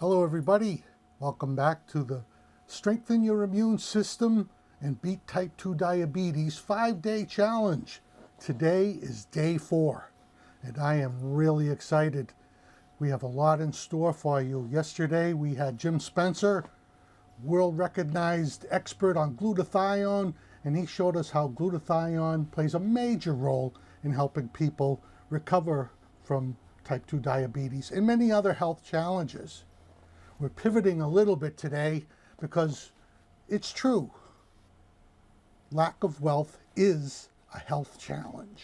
Hello everybody, welcome back to the Strengthen Your Immune System and Beat Type 2 Diabetes 5-day challenge. Today is day 4 and I am really excited. We have a lot in store for you. Yesterday we had Jim Spencer, world recognized expert on glutathione, and he showed us how glutathione plays a major role in helping people recover from type 2 diabetes and many other health challenges. We're pivoting a little bit today because it's true. Lack of wealth is a health challenge,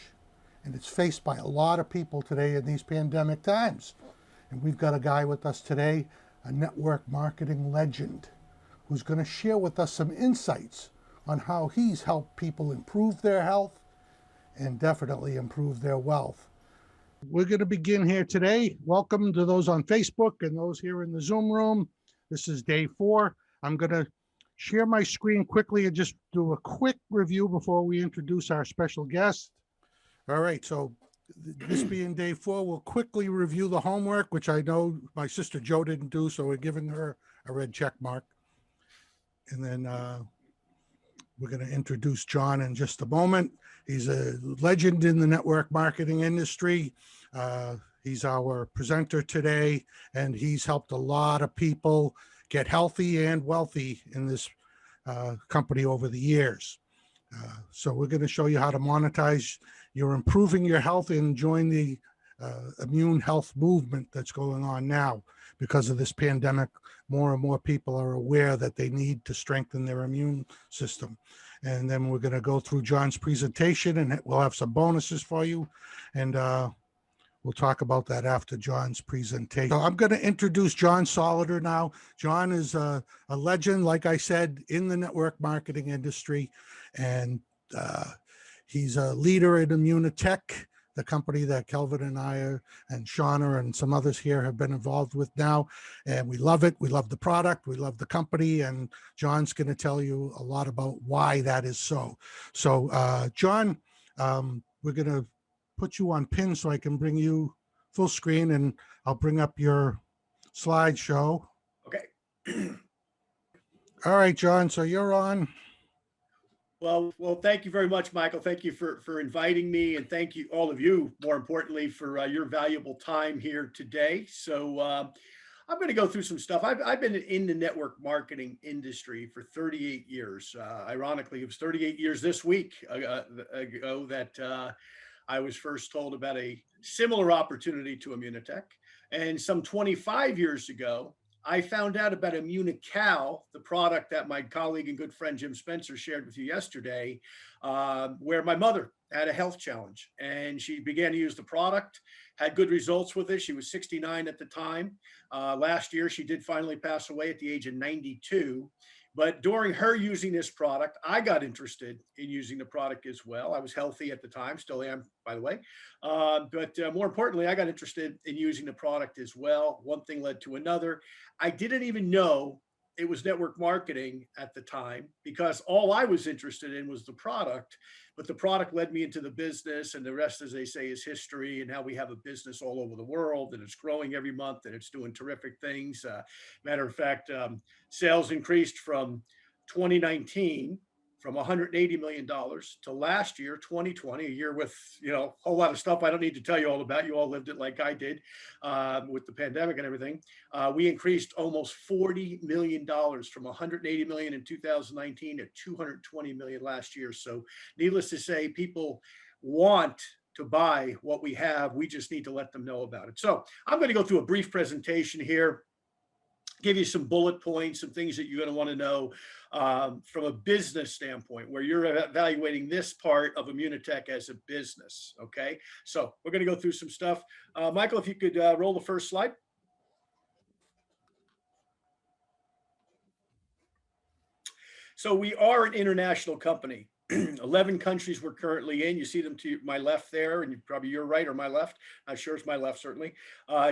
and it's faced by a lot of people today in these pandemic times. And we've got a guy with us today, a network marketing legend, who's going to share with us some insights on how he's helped people improve their health and definitely improve their wealth. We're going to begin here today. Welcome to those on Facebook and those here in the Zoom room. This is day 4. I'm going to share my screen quickly and just do a quick review before we introduce our special guest. All right, so this being day 4, we'll quickly review the homework, which I know my sister Jo didn't do, so we're giving her a red check mark. And then we're going to introduce John in just a moment. He's a legend in the network marketing industry. He's our presenter today, and he's helped a lot of people get healthy and wealthy in this company over the years. So we're going to show you how to monetize your improving your health and join the immune health movement that's going on now. Because of this pandemic, more and more people are aware that they need to strengthen their immune system. And then we're going to go through John's presentation, and we'll have some bonuses for you. And we'll talk about that after John's presentation. So I'm going to introduce John Solider now. John is a legend, like I said, in the network marketing industry. And he's a leader in Immunotech, the company that Kelvin and I and Shauna and some others here have been involved with now. And we love it. We love the product. We love the company. And John's going to tell you a lot about why that is so. So, John, we're going to put you on pin so I can bring you full screen, and I'll bring up your slideshow. Okay. All right, John, so you're on. Well, thank you very much, Michael. Thank you for inviting me, and thank you, all of you, more importantly, for your valuable time here today. So I'm going to go through some stuff. I've been in the network marketing industry for 38 years. Ironically, it was 38 years this week ago that I was first told about a similar opportunity to Immunotech. And some 25 years ago, I found out about Immunical, the product that my colleague and good friend Jim Spencer shared with you yesterday, where my mother had a health challenge and she began to use the product, had good results with it. She was 69 at the time. Last year, she did finally pass away at the age of 92. But during her using this product, I got interested in using the product as well. I was healthy at the time, still am, by the way. But more importantly, I got interested in using the product as well. One thing led to another. I didn't even know it was network marketing at the time because all I was interested in was the product. But the product led me into the business, and the rest, as they say, is history, and how we have a business all over the world, and it's growing every month, and it's doing terrific things. Matter of fact, sales increased from 2019 from $180 million to last year, 2020, a year with, a whole lot of stuff I don't need to tell you all about. You all lived it like I did with the pandemic and everything. We increased almost $40 million from $180 million in 2019 to $220 million last year. So needless to say, people want to buy what we have. We just need to let them know about it. So I'm going to go through a brief presentation here, give you some bullet points, some things that you're going to want to know from a business standpoint, where you're evaluating this part of Immunotech as a business. Okay, so we're going to go through some stuff. Michael, if you could roll the first slide. So we are an international company. 11 countries we're currently in. You see them to my left there, and probably your right or my left. Not sure it's my left, certainly.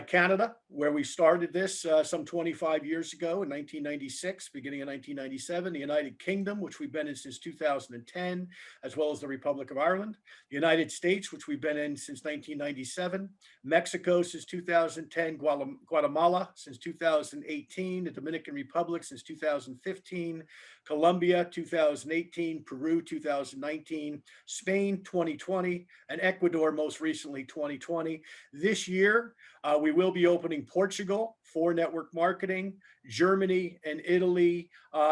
Canada, where we started this some 25 years ago in 1996, beginning of 1997. The United Kingdom, which we've been in since 2010, as well as the Republic of Ireland. The United States, which we've been in since 1997. Mexico since 2010. Guatemala since 2018. The Dominican Republic since 2015. Colombia 2018, Peru 2019, Spain 2020, and Ecuador most recently 2020. This year, we will be opening Portugal for network marketing, Germany and Italy,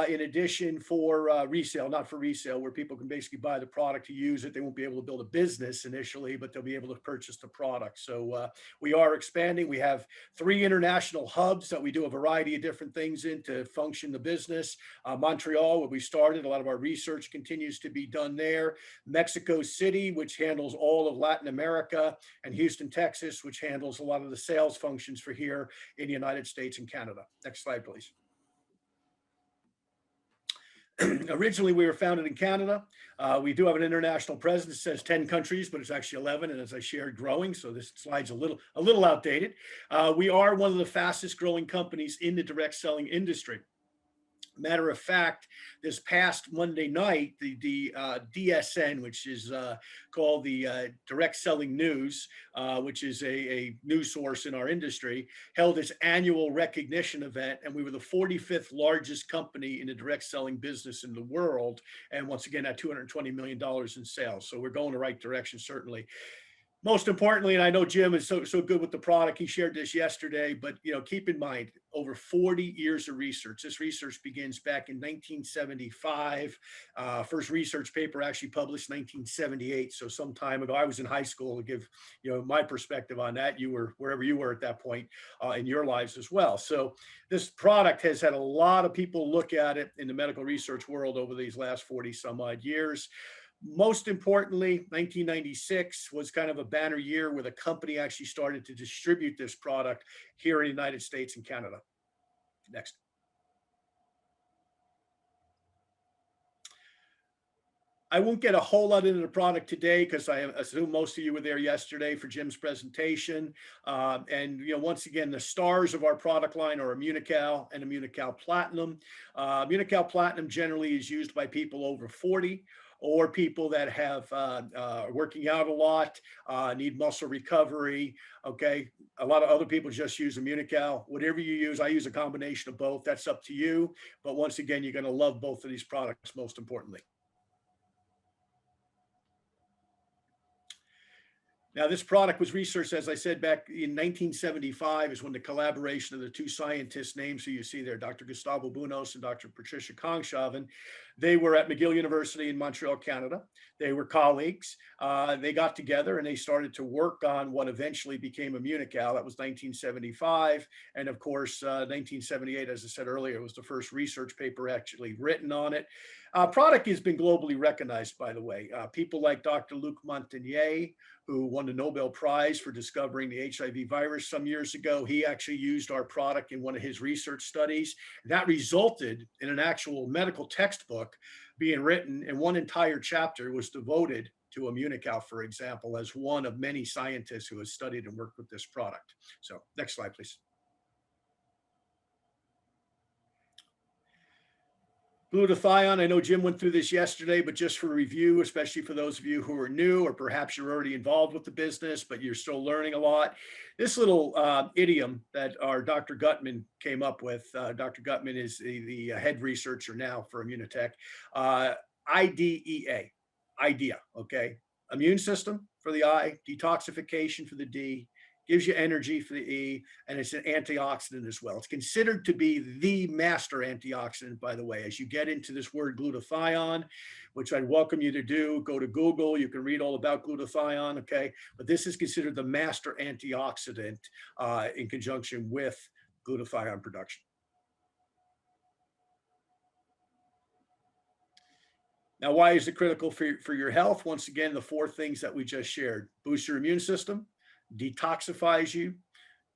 in addition for resale, not for resale, where people can basically buy the product to use it. They won't be able to build a business initially, but they'll be able to purchase the product. So we are expanding. We have 3 international hubs that we do a variety of different things in to function the business. Montreal, where we started, a lot of our research continues to be done there. Mexico City, which handles all of Latin America, and Houston, Texas, which handles a lot of the sales functions for here in the United States and Canada. Next slide, please. Originally, we were founded in Canada. We do have an international presence. It says 10 countries, but it's actually 11. And as I shared, growing. So this slide's a little outdated. We are one of the fastest growing companies in the direct selling industry. Matter of fact, this past Monday night, the DSN, which is called the Direct Selling News, which is a news source in our industry, held its annual recognition event, and we were the 45th largest company in the direct selling business in the world, and once again, at $220 million in sales. So we're going the right direction, certainly. Most importantly, and I know Jim is so good with the product, he shared this yesterday, but keep in mind, over 40 years of research. This research begins back in 1975. First research paper actually published 1978, so some time ago. I was in high school, to give my perspective on that. You were wherever you were at that point in your lives as well. So this product has had a lot of people look at it in the medical research world over these last 40 some odd years. Most importantly, 1996 was kind of a banner year where the company actually started to distribute this product here in the United States and Canada. Next. I won't get a whole lot into the product today because I assume most of you were there yesterday for Jim's presentation. And once again, the stars of our product line are Immunical and Immunical Platinum. Immunical Platinum generally is used by people over 40 or people that have working out a lot, need muscle recovery. Okay, a lot of other people just use Immunical. Whatever you use, I use a combination of both. That's up to you. But once again, you're going to love both of these products, most importantly. Now, this product was researched, as I said, back in 1975 is when the collaboration of the 2 scientists' names who you see there, Dr. Gustavo Bunos and Dr. Patricia Kongshaven, they were at McGill University in Montreal, Canada. They were colleagues. They got together and they started to work on what eventually became Immunical. That was 1975. And of course, 1978, as I said earlier, was the first research paper actually written on it. Product has been globally recognized, by the way. People like Dr. Luc Montagnier, who won the Nobel Prize for discovering the HIV virus some years ago. He actually used our product in one of his research studies. That resulted in an actual medical textbook being written, and one entire chapter was devoted to Immunical, for example, as one of many scientists who has studied and worked with this product. So next slide, please. Glutathione, I know Jim went through this yesterday, but just for review, especially for those of you who are new, or perhaps you're already involved with the business, but you're still learning a lot. This little idiom that our Dr. Gutman came up with, Dr. Gutman is the head researcher now for Immunotech, IDEA, IDEA, okay? Immune system for the I, detoxification for the D, gives you energy for the E, and it's an antioxidant as well. It's considered to be the master antioxidant, by the way. As you get into this word glutathione, which I'd welcome you to do, go to Google. You can read all about glutathione, okay? But this is considered the master antioxidant in conjunction with glutathione production. Now, why is it critical for your health? Once again, the 4 things that we just shared: boost your immune system, detoxifies you,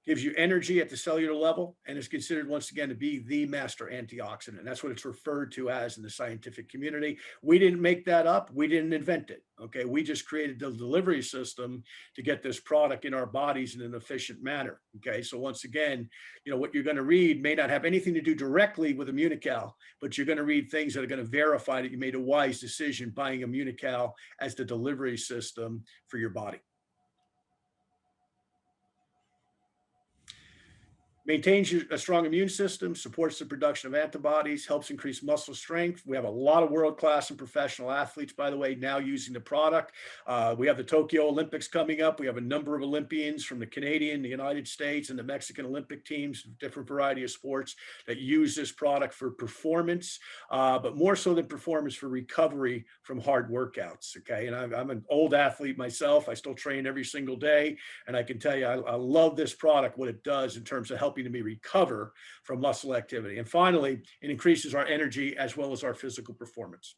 gives you energy at the cellular level, and is considered once again to be the master antioxidant. That's what it's referred to as in the scientific community. We didn't make that up. We didn't invent it. Okay. We just created the delivery system to get this product in our bodies in an efficient manner. Okay. So once again, what you're going to read may not have anything to do directly with Immunical, but you're going to read things that are going to verify that you made a wise decision buying Immunical as the delivery system for your body. Maintains a strong immune system, supports the production of antibodies, helps increase muscle strength. We have a lot of world-class and professional athletes, by the way, now using the product. We have the Tokyo Olympics coming up. We have a number of Olympians from the Canadian, the United States, and the Mexican Olympic teams, different variety of sports that use this product for performance, but more so than performance, for recovery from hard workouts. Okay. And I'm an old athlete myself. I still train every single day. And I can tell you, I love this product, what it does in terms of helping me recover from muscle activity. And finally, it increases our energy as well as our physical performance.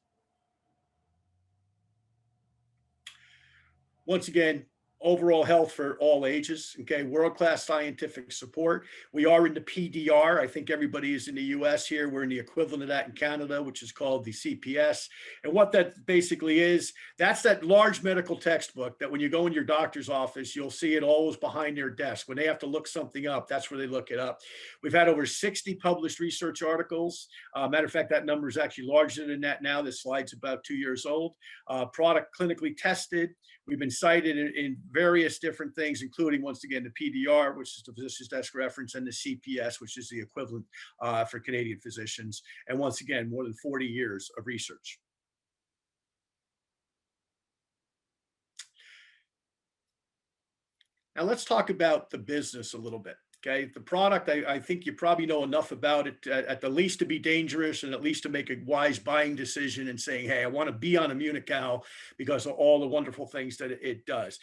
Once again, overall health for all ages. Okay, world-class scientific support. We are in the PDR. I think everybody is in the US here. We're in the equivalent of that in Canada, which is called the CPS. And what that basically is, that's that large medical textbook that when you go in your doctor's office, you'll see it always behind their desk. When they have to look something up, that's where they look it up. We've had over 60 published research articles. Matter of fact, that number is actually larger than that now. This slide's about 2 years old. Product clinically tested. We've been cited in various different things, including, once again, the PDR, which is the physician's desk reference, and the CPS, which is the equivalent for Canadian physicians. And once again, more than 40 years of research. Now let's talk about the business a little bit. Okay, the product, I think you probably know enough about it at the least to be dangerous, and at least to make a wise buying decision and saying, hey, I want to be on Immunical because of all the wonderful things that it does.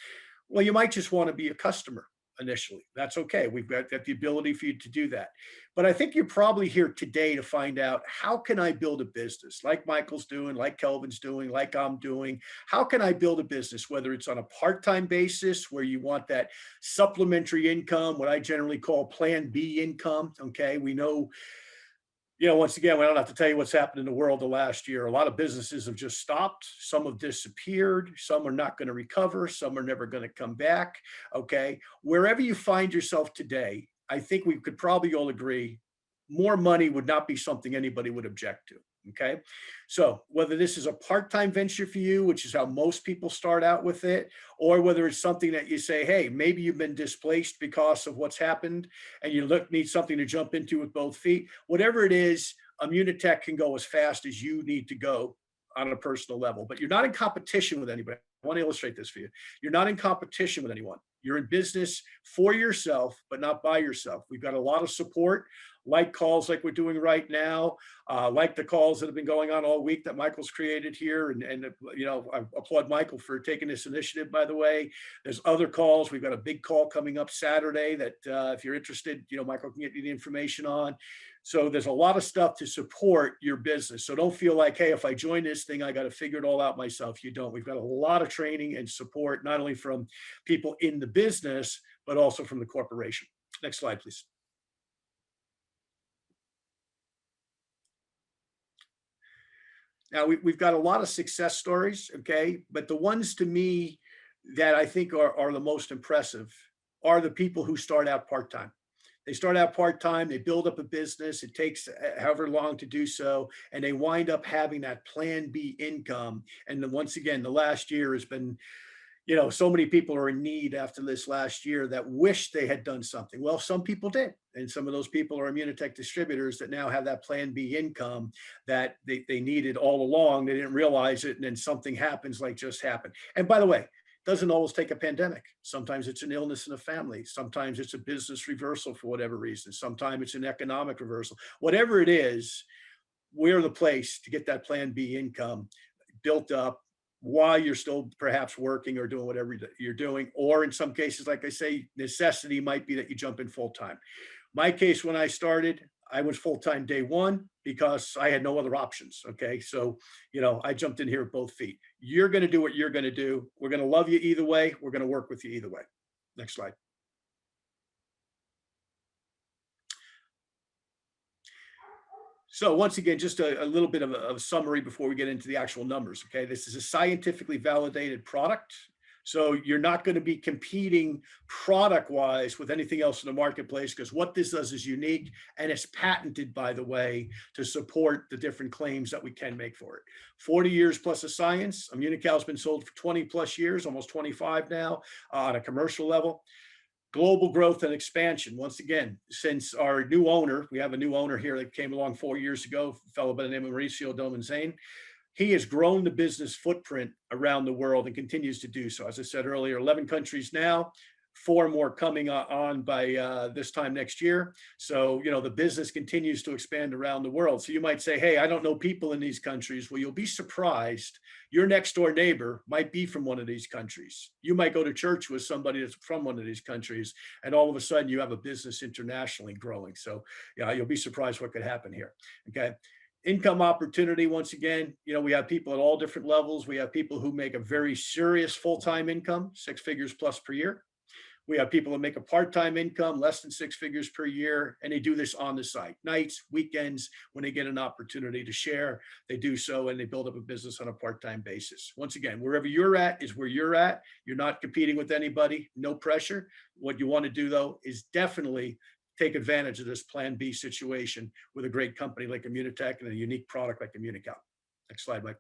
Well, you might just want to be a customer initially. That's okay. We've got the ability for you to do that. But I think you're probably here today to find out, how can I build a business like Michael's doing, like Kelvin's doing, like I'm doing? How can I build a business, whether it's on a part-time basis where you want that supplementary income, what I generally call plan B income. Okay. We know, once again, we don't have to tell you what's happened in the world the last year. A lot of businesses have just stopped. Some have disappeared. Some are not going to recover. Some are never going to come back. Okay. Wherever you find yourself today, I think we could probably all agree more money would not be something anybody would object to. Okay. So whether this is a part-time venture for you, which is how most people start out with it, or whether it's something that you say, hey, maybe you've been displaced because of what's happened and you need something to jump into with both feet, whatever it is, Immunitech can go as fast as you need to go on a personal level. But you're not in competition with anybody. I want to illustrate this for you. You're not in competition with anyone. You're in business for yourself, but not by yourself. We've got a lot of support, like calls like we're doing right now, like the calls that have been going on all week that Michael's created here. And I applaud Michael for taking this initiative, by the way. There's other calls. We've got a big call coming up Saturday that if you're interested, Michael can get you the information on. So there's a lot of stuff to support your business. So don't feel like, hey, if I join this thing, I got to figure it all out myself. You don't. We've got a lot of training and support, not only from people in the business, but also from the corporation. Next slide, please. Now, we've got a lot of success stories, okay? But the ones to me that I think are the most impressive are the people who start out part-time. They start out part-time, they build up a business, it takes however long to do so, and they wind up having that plan B income. And then once again, the last year has been, so many people are in need after this last year that wish they had done something. Well, some people did. And some of those people are Immunitech distributors that now have that plan B income that they needed all along. They didn't realize it. And then something happens like just happened. And by the way, doesn't always take a pandemic. Sometimes it's an illness in a family. Sometimes it's a business reversal for whatever reason. Sometimes it's an economic reversal. Whatever it is, we're the place to get that plan B income built up while you're still perhaps working or doing whatever you're doing. Or in some cases, like I say, necessity might be that you jump in full time. My case, when I started, I was full-time day one because I had no other options. Okay. So, I jumped in here with both feet. You're going to do what you're going to do. We're going to love you either way. We're going to work with you either way. Next slide. So once again, just a little bit of a summary before we get into the actual numbers. Okay, this is a scientifically validated product. So you're not going to be competing product wise with anything else in the marketplace, because what this does is unique, and it's patented, by the way, to support the different claims that we can make for it. 40 years plus of science. Immunical has been sold for 20 plus years, almost 25 now, on a commercial level. Global growth and expansion. Once again, since our new owner, we have a new owner here that came along 4 years ago, a fellow by the name of Mauricio Domenzane. He has grown the business footprint around the world and continues to do so. As I said earlier, 11 countries now, four more coming on by this time next year. So, the business continues to expand around the world. So you might say, hey, I don't know people in these countries. Well, you'll be surprised. Your next door neighbor might be from one of these countries. You might go to church with somebody that's from one of these countries, and all of a sudden you have a business internationally growing. So, yeah, you'll be surprised what could happen here. Okay. Income opportunity. Once again, we have people at all different levels. We have people who make a very serious full-time income, 6 figures plus per year. We have people that make a part-time income, less than 6 figures per year, and they do this on the site. Nights, weekends, when they get an opportunity to share, they do so, and they build up a business on a part-time basis. Once again, wherever you're at is where you're at. You're not competing with anybody, no pressure. What you want to do, though, is definitely take advantage of this Plan B situation with a great company like Immunotech and a unique product like Immunical. Next slide, Mike.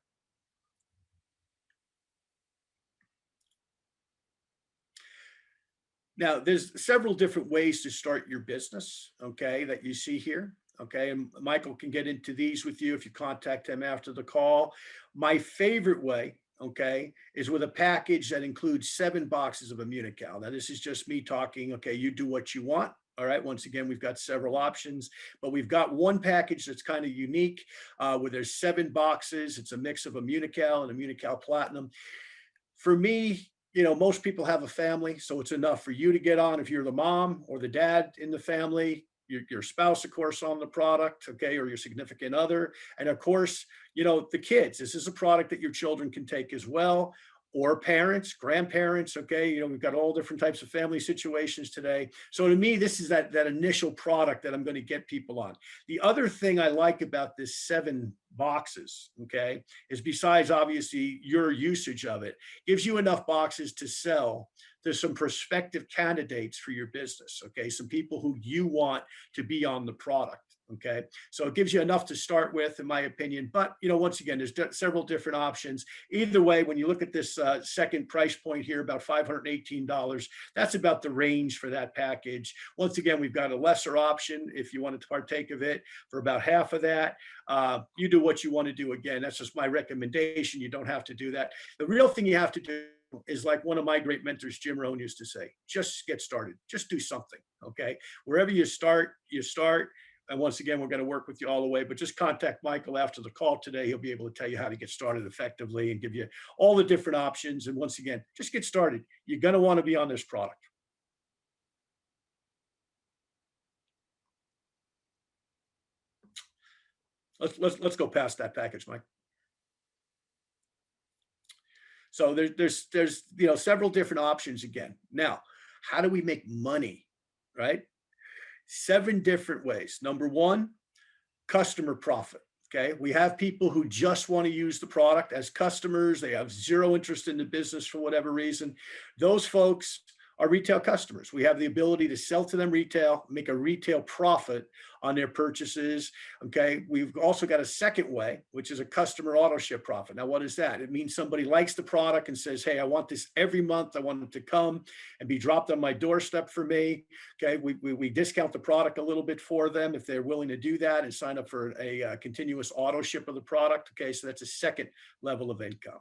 Now, there's several different ways to start your business, okay, that you see here. Okay, and Michael can get into these with you if you contact him after the call. My favorite way, okay, is with a package that includes 7 boxes of Immunical. Now, this is just me talking. Okay, you do what you want. All right. Once again, we've got several options, but we've got one package that's kind of unique, where there's 7 boxes. It's a mix of Immunical and Immunical Platinum. For me, most people have a family, so it's enough for you to get on if you're the mom or the dad in the family, your spouse, of course, on the product, okay, or your significant other. And of course, the kids. This is a product that your children can take as well, or parents, grandparents, okay. We've got all different types of family situations today. So to me, this is that initial product that I'm going to get people on. The other thing I like about this 7 boxes, okay, is besides obviously your usage of it, gives you enough boxes to sell to some prospective candidates for your business, okay, some people who you want to be on the product. Okay, so it gives you enough to start with, in my opinion. But once again, there's several different options. Either way, when you look at this second price point here, about $518, that's about the range for that package. Once again, we've got a lesser option if you wanted to partake of it for about half of that. You do what you want to do. Again, that's just my recommendation. You don't have to do that. The real thing you have to do is, like one of my great mentors, Jim Rohn, used to say, just get started. Just do something. Okay, wherever you start, you start. And once again, we're going to work with you all the way, but just contact Michael after the call today. He'll be able to tell you how to get started effectively and give you all the different options. And once again, just get started. You're going to want to be on this product. Let's go past that package, Mike. So there's several different options again. Now, how do we make money, right? 7 different ways. Number 1, customer profit. Okay, we have people who just want to use the product as customers. They have zero interest in the business for whatever reason. Those folks are retail customers. We have the ability to sell to them retail, make a retail profit on their purchases. Okay, we've also got a second way, which is a customer auto ship profit. Now, what is that? It means somebody likes the product and says, hey, I want this every month. I want it to come and be dropped on my doorstep for me. Okay, we discount the product a little bit for them if they're willing to do that and sign up for a continuous auto ship of the product. Okay, so that's a second level of income.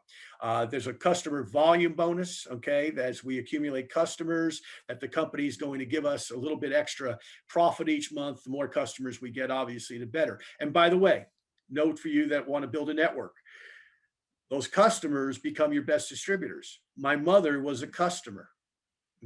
There's a customer volume bonus. Okay, as we accumulate customers, that the company is going to give us a little bit extra profit each month. The more customers we get, obviously, the better. And by the way, note for you that want to build a network, those customers become your best distributors. My mother was a customer.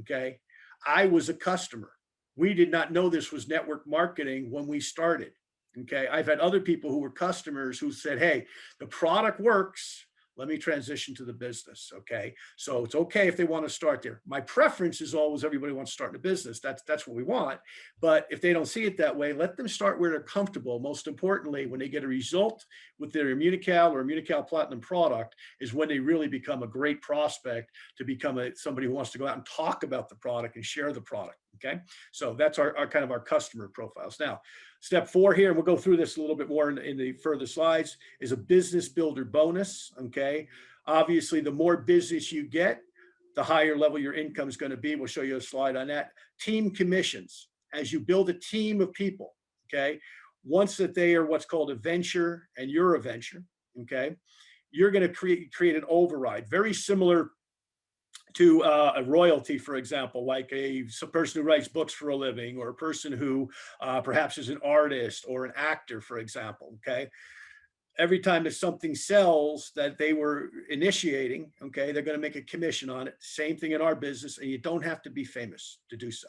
Okay, I was a customer. We did not know this was network marketing when we started. Okay, I've had other people who were customers who said, hey, the product works, let me transition to the business. Okay. So it's okay if they want to start there. My preference is always everybody wants to start in a business. That's what we want. But if they don't see it that way, let them start where they're comfortable. Most importantly, when they get a result with their Immunical or Immunical Platinum product, is when they really become a great prospect to become somebody who wants to go out and talk about the product and share the product. Okay. So that's our kind of our customer profiles. Now, step 4 here, and we'll go through this a little bit more in the further slides, is a business builder bonus. Okay. Obviously, the more business you get, the higher level your income is going to be. We'll show you a slide on that. Team commissions. As you build a team of people, okay, once that they are what's called a venture and you're a venture, okay, you're going to create an override, very similar to a royalty, for example, like a person who writes books for a living, or a person who perhaps is an artist or an actor, for example. Okay. Every time that something sells that they were initiating, okay, they're going to make a commission on it. Same thing in our business, and you don't have to be famous to do so.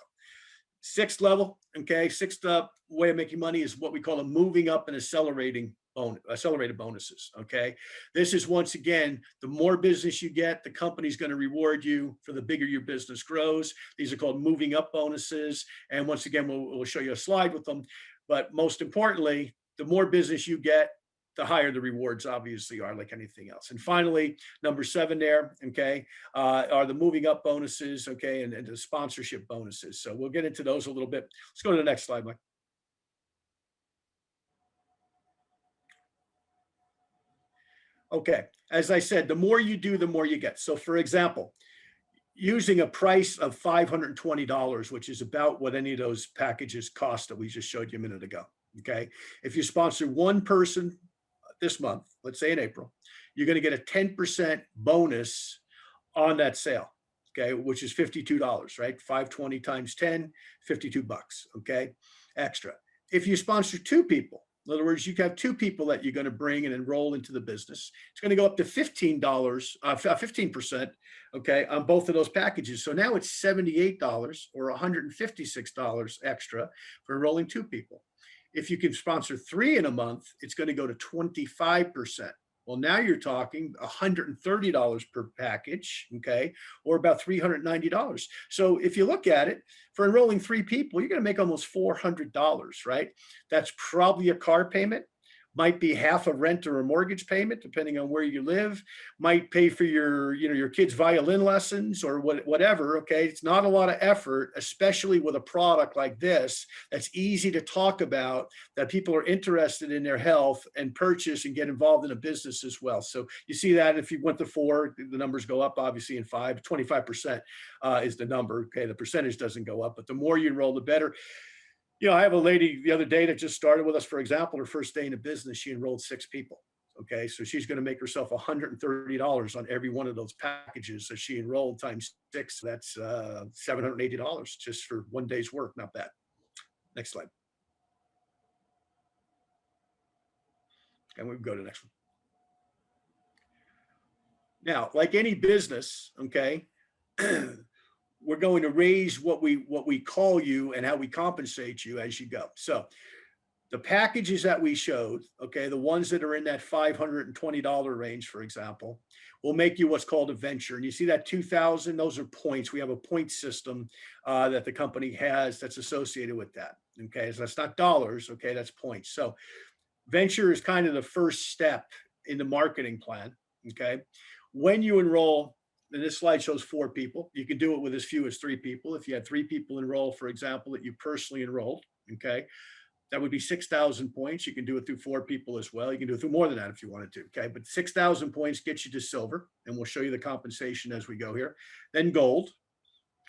Sixth level, okay, sixth way of making money is what we call a moving up and accelerated bonuses. Okay, this is, once again, the more business you get, the company's going to reward you for the bigger your business grows. These are called moving up bonuses, and once again, we'll show you a slide with them. But most importantly, the more business you get, the higher the rewards obviously are, like anything else. And finally, number 7 there, okay, are the moving up bonuses, okay, and the sponsorship bonuses. So we'll get into those a little bit. Let's go to the next slide, Mike. Okay, as I said, the more you do, the more you get. So for example, using a price of $520, which is about what any of those packages cost that we just showed you a minute ago, okay, if you sponsor one person this month, let's say in April, you're going to get a 10% bonus on that sale, okay, which is $52, right? 520 times 10, 52 bucks, okay, extra. If you sponsor 2 people, in other words, you have 2 people that you're going to bring and enroll into the business, it's going to go up to $15, 15%, okay, on both of those packages. So now it's $78 or $156 extra for enrolling 2 people. If you can sponsor 3 in a month, it's going to go to 25%. Well, now you're talking $130 per package, okay, or about $390. So if you look at it, for enrolling 3 people, you're going to make almost $400, right? That's probably a car payment, might be half a rent or a mortgage payment, depending on where you live, might pay for your kids' violin lessons or whatever. Okay. It's not a lot of effort, especially with a product like this that's easy to talk about, that people are interested in their health and purchase and get involved in a business as well. So you see that if you went to 4, the numbers go up, obviously. In 5, 25% is the number. Okay. The percentage doesn't go up, but the more you enroll, the better. I have a lady the other day that just started with us, for example. Her first day in the business, she enrolled 6 people. Okay, so she's going to make herself $130 on every one of those packages. So she enrolled times 6. That's $780 just for one day's work. Not bad. Next slide. And we can go to the next one. Now, like any business, okay, we're going to raise what we call you and how we compensate you as you go. So the packages that we showed, okay, the ones that are in that $520 range, for example, will make you what's called a venture. And you see that 2,000, those are points. We have a point system that the company has that's associated with that. Okay, so that's not dollars. Okay, that's points. So venture is kind of the first step in the marketing plan. Okay, when you enroll, and this slide shows 4 people. You can do it with as few as 3 people. If you had 3 people enroll, for example, that you personally enrolled, okay, that would be 6,000 points. You can do it through 4 people as well. You can do it through more than that if you wanted to, okay? But 6,000 points gets you to silver, and we'll show you the compensation as we go here. Then gold,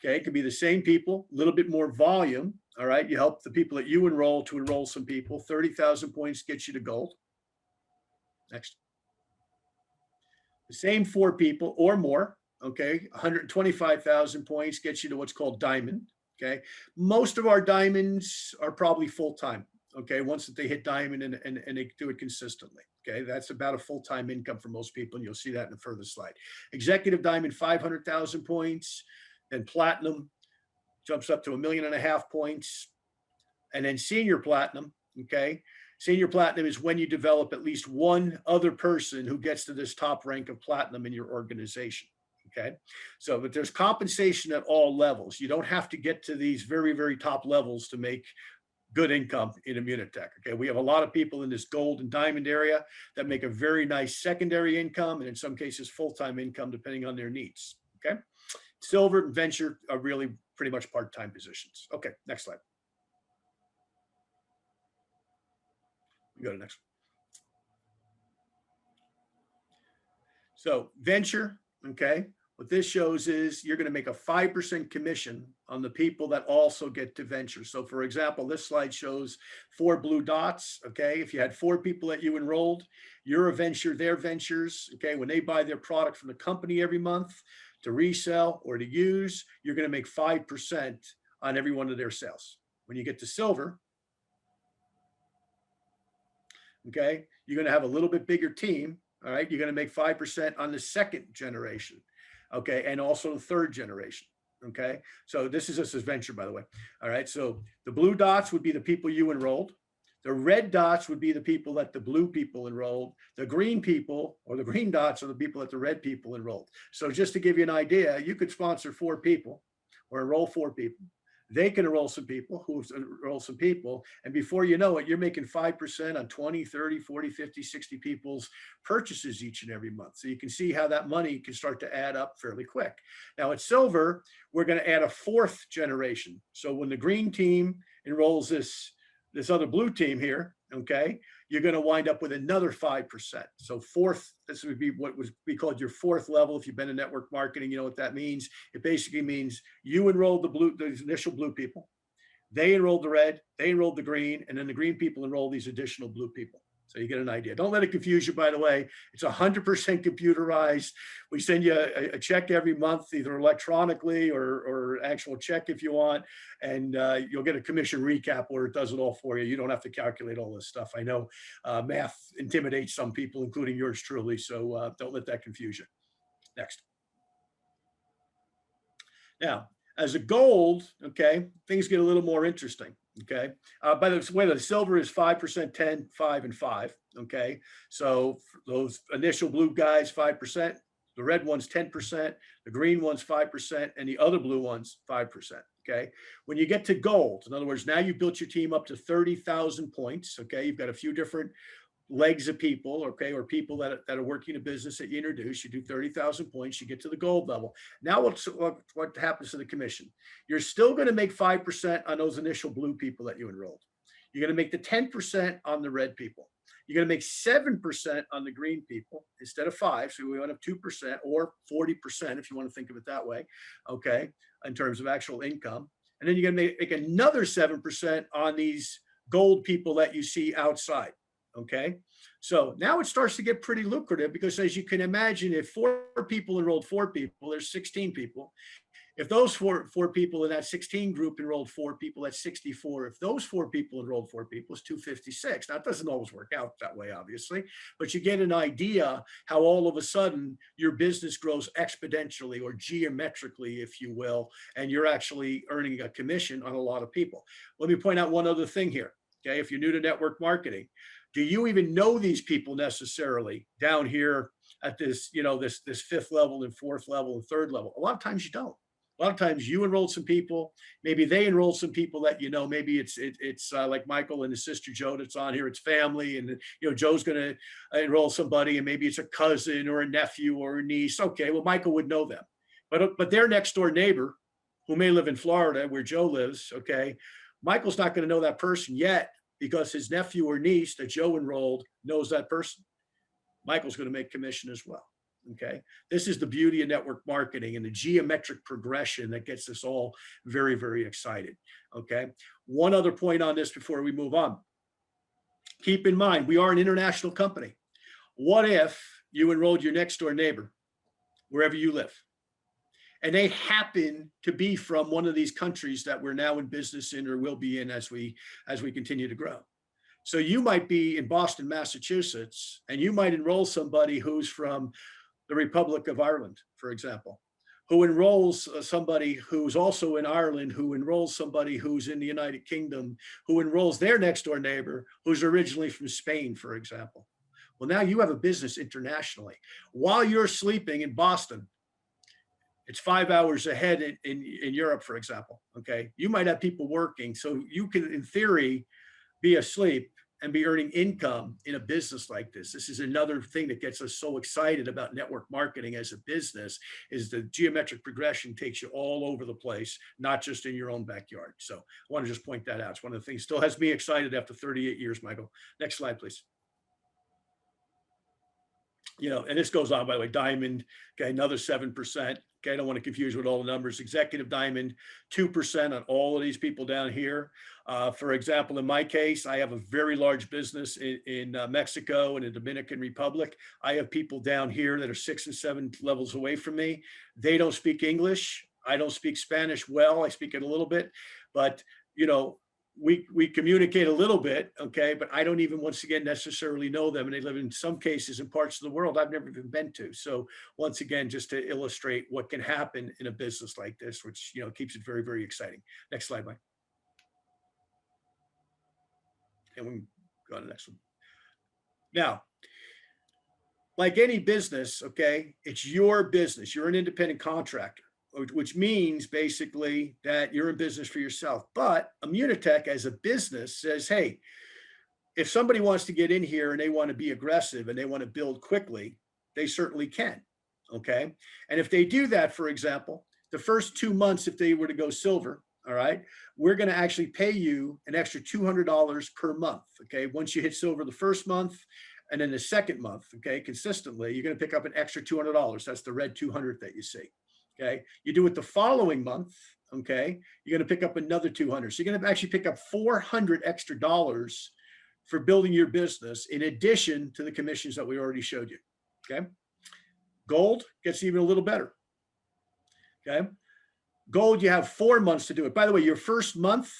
okay? It could be the same people, a little bit more volume, all right? You help the people that you enroll to enroll some people. 30,000 points gets you to gold. Next. The same 4 people or more, okay? 125,000 points gets you to what's called diamond, okay? Most of our diamonds are probably full-time, okay? Once that they hit diamond and they do it consistently, okay? That's about a full-time income for most people, and you'll see that in a further slide. Executive diamond, 500,000 points, and platinum jumps up to 1.5 million points, and then senior platinum, okay? Senior platinum is when you develop at least one other person who gets to this top rank of platinum in your organization. Okay. So, but there's compensation at all levels. You don't have to get to these very, very top levels to make good income in Immunotech. Okay. We have a lot of people in this gold and diamond area that make a very nice secondary income, and in some cases, full-time income, depending on their needs. Okay. Silver and venture are really pretty much part-time positions. Okay. Next slide. We go to the next one. So venture, okay, what this shows is you're going to make a 5% commission on the people that also get to venture. So for example, this slide shows 4 blue dots, okay? If you had 4 people that you enrolled, you're a venture, they're ventures, okay? When they buy their product from the company every month to resell or to use, you're going to make 5% on every one of their sales. When you get to silver, okay, you're going to have a little bit bigger team. All right, you're going to make 5% on the second generation, okay, and also the third generation, okay. So this is venture, by the way. All right, so the blue dots would be the people you enrolled. The red dots would be the people that the blue people enrolled. The green people, or the green dots, are the people that the red people enrolled. So just to give you an idea, you could sponsor 4 people or enroll 4 people. They can enroll some people who enroll some people. And before you know it, you're making 5% on 20, 30, 40, 50, 60 people's purchases each and every month. So you can see how that money can start to add up fairly quick. Now at silver, we're going to add a 4th generation. So when the green team enrolls this other blue team here, okay, you're going to wind up with another 5%. So 4th, this would be what would be called your 4th level. If you've been in network marketing, you know what that means. It basically means you enrolled the initial blue people, they enrolled the red, they enrolled the green, and then the green people enroll these additional blue people. So you get an idea. Don't let it confuse you, by the way. It's 100% computerized. We send you a check every month, either electronically or actual check if you want, and you'll get a commission recap where it does it all for you. You don't have to calculate all this stuff. I know math intimidates some people, including yours truly, so don't let that confuse you. Next. Now, as a gold, okay, things get a little more interesting. Okay. By the way, the silver is 5%, 10, 5, and 5. Okay. So those initial blue guys, 5%, the red one's 10%, the green one's 5%, and the other blue one's 5%. Okay. When you get to gold, in other words, now you built your team up to 30,000 points. Okay. You've got a few different legs of people, okay, or people that are working a business that you introduce. You do 30,000 points, you get to the gold level. Now what happens to the commission? You're still going to make 5% on those initial blue people that you enrolled. You're going to make the 10% on the red people. You're going to make 7% on the green people instead of 5. So we want to have 2% or 40% if you want to think of it that way, okay, in terms of actual income. And then you're going to make another 7% on these gold people that you see outside. Okay, so now it starts to get pretty lucrative because, as you can imagine, if 4 people enrolled 4 people, there's 16 people. If those four people in that 16 group enrolled 4 people, that's 64. If those 4 people enrolled 4 people, it's 256. Now, it doesn't always work out that way, obviously, but you get an idea how all of a sudden your business grows exponentially or geometrically, if you will, and you're actually earning a commission on a lot of people. Let me point out one other thing here. Okay, if you're new to network marketing, do you even know these people necessarily down here at this, this 5th level and 4th level and 3rd level? A lot of times you don't. A lot of times you enrolled some people, maybe they enrolled some people that, maybe it's like Michael and his sister Joe that's on here, it's family, and Joe's going to enroll somebody, and maybe it's a cousin or a nephew or a niece. Okay, well, Michael would know them, but their next door neighbor, who may live in Florida where Joe lives, okay, Michael's not going to know that person yet, because his nephew or niece that Joe enrolled knows that person. Michael's going to make commission as well. Okay. This is the beauty of network marketing and the geometric progression that gets us all very, very excited. Okay. One other point on this before we move on. Keep in mind, we are an international company. What if you enrolled your next door neighbor wherever you live, and they happen to be from one of these countries that we're now in business in or will be in as we continue to grow? So you might be in Boston, Massachusetts, and you might enroll somebody who's from the Republic of Ireland, for example. who enrolls somebody who's also in Ireland, who enrolls somebody who's in the United Kingdom, who enrolls their next door neighbor who's originally from Spain, for example. Well, now you have a business internationally. While you're sleeping in Boston, it's 5 hours ahead in Europe, for example. Okay. You might have people working. So you can, in theory, be asleep and be earning income in a business like this. This is another thing that gets us so excited about network marketing as a business, is the geometric progression takes you all over the place, not just in your own backyard. So I want to just point that out. It's one of the things still has me excited after 38 years, Michael. Next slide, please. And this goes on, by the way, Diamond, okay, another 7%. Okay, I don't want to confuse with all the numbers. Executive Diamond, 2% on all of these people down here. For example, in my case, I have a very large business in Mexico and the Dominican Republic. I have people down here that are 6 and 7 levels away from me. They don't speak English. I don't speak Spanish well. I speak it a little bit, but we communicate a little bit, okay, but I don't even, once again, necessarily know them, and they live in some cases in parts of the world I've never even been to. So once again, just to illustrate what can happen in a business like this, which keeps it very, very exciting. Next slide, Mike. And we can go to the next one. Now, like any business, okay, it's your business. You're an independent contractor, which means basically that you're in business for yourself. But Immunotech as a business says, hey, if somebody wants to get in here and they want to be aggressive and they want to build quickly, they certainly can. Okay. And if they do that, for example, the first 2 months, if they were to go silver, all right, we're going to actually pay you an extra $200 per month. Okay. Once you hit silver the first month, and then the second month, okay, consistently, you're going to pick up an extra $200. That's the red 200 that you see. Okay. You do it the following month. Okay. You're going to pick up another 200. So you're going to actually pick up 400 extra dollars for building your business, in addition to the commissions that we already showed you. Okay. Gold gets even a little better. Okay. Gold, you have 4 months to do it. By the way, your first month,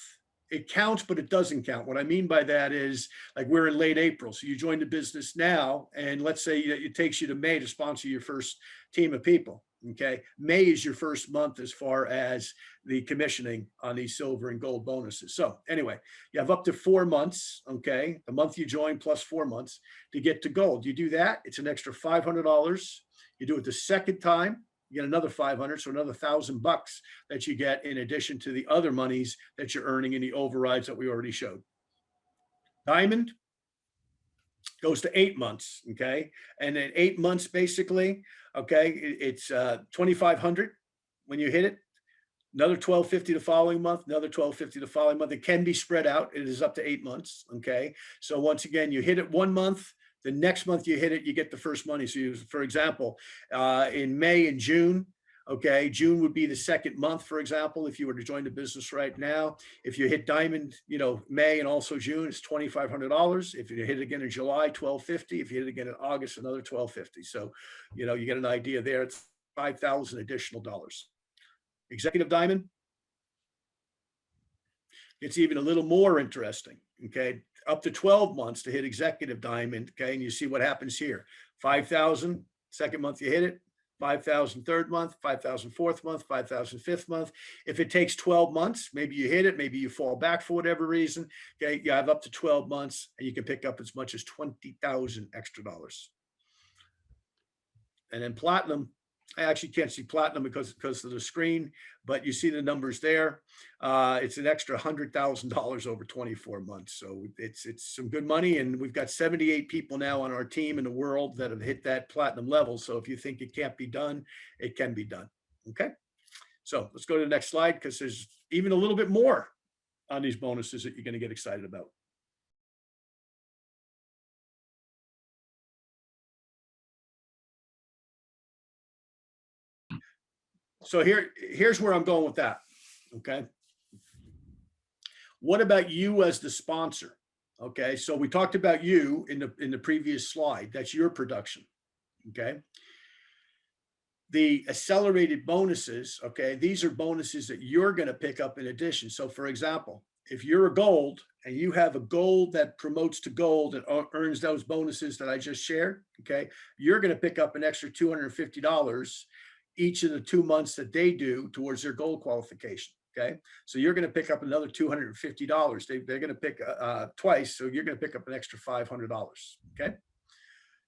it counts, but it doesn't count. What I mean by that is, like, we're in late April. So you join the business now, and let's say it takes you to May to sponsor your first team of people. Okay. May is your first month as far as the commissioning on these silver and gold bonuses. So anyway, you have up to 4 months. Okay. The month you join plus 4 months to get to gold. You do that, it's an extra $500. You do it the second time, you get another 500, so another $1,000 that you get in addition to the other monies that you're earning in the overrides that we already showed. Diamond goes to 8 months, okay? And then 8 months, basically, okay, it's 2,500 when you hit it, another 1,250 the following month, another 1,250 the following month. It can be spread out. It is up to 8 months, okay? So once again, you hit it 1 month, the next month you hit it, you get the first money. So you, for example, in May and June, okay, June would be the second month, for example, if you were to join the business right now. If you hit Diamond, May and also June, it's $2,500. If you hit it again in July, $1,250. If you hit it again in August, another $1,250. So, you get an idea there. It's $5,000 additional dollars. Executive Diamond, it's even a little more interesting, okay? Up to 12 months to hit Executive Diamond, okay? And you see what happens here. 5,000, second month you hit it, 5,000 third month, 5,000 fourth month, 5,000 fifth month. If it takes 12 months, maybe you hit it, maybe you fall back for whatever reason, okay? You have up to 12 months and you can pick up as much as 20,000 extra dollars. And then Platinum, I actually can't see Platinum because of the screen, but you see the numbers there. It's an extra $100,000 over 24 months. So it's some good money. And we've got 78 people now on our team in the world that have hit that Platinum level. So if you think it can't be done, it can be done. Okay. So let's go to the next slide, because there's even a little bit more on these bonuses that you're going to get excited about. So here's where I'm going with that. Okay. What about you as the sponsor? Okay. So we talked about you in the previous slide. That's your production. Okay. The accelerated bonuses. Okay. These are bonuses that you're going to pick up in addition. So for example, if you're a gold and you have a gold that promotes to gold and earns those bonuses that I just shared, okay, you're going to pick up an extra $250 each of the 2 months that they do towards their gold qualification. Okay. So you're going to pick up another $250. They're going to pick twice. So you're going to pick up an extra $500. Okay.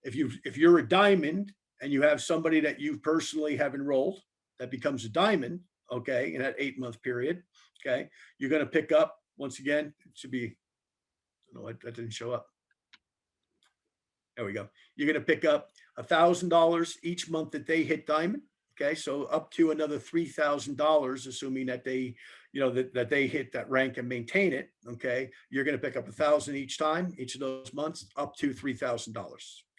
If you're a diamond and you have somebody that you personally have enrolled that becomes a diamond, okay, in that 8-month period, okay, you're going to pick up, once again, it should be, no, that didn't show up. There we go. You're going to pick up $1,000 each month that they hit diamond. Okay, so up to another $3,000, assuming that they, that they hit that rank and maintain it. Okay, you're going to pick up $1,000 each time, each of those months, up to $3,000.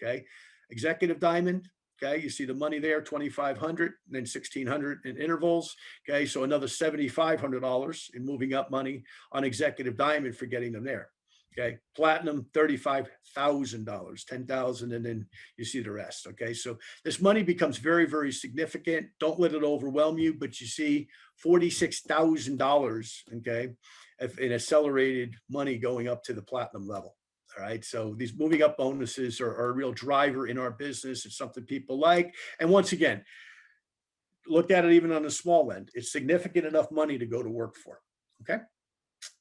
Okay, executive diamond. Okay, you see the money there, $2,500, and then $1,600 in intervals. Okay, so another $7,500 in moving up money on executive diamond for getting them there. Okay, platinum, $35,000, $10,000, and then you see the rest. Okay, so this money becomes very, very significant. Don't let it overwhelm you, but you see $46,000, okay, in accelerated money going up to the platinum level. All right, so these moving up bonuses are a real driver in our business. It's something people like. And once again, look at it even on the small end. It's significant enough money to go to work for. Okay,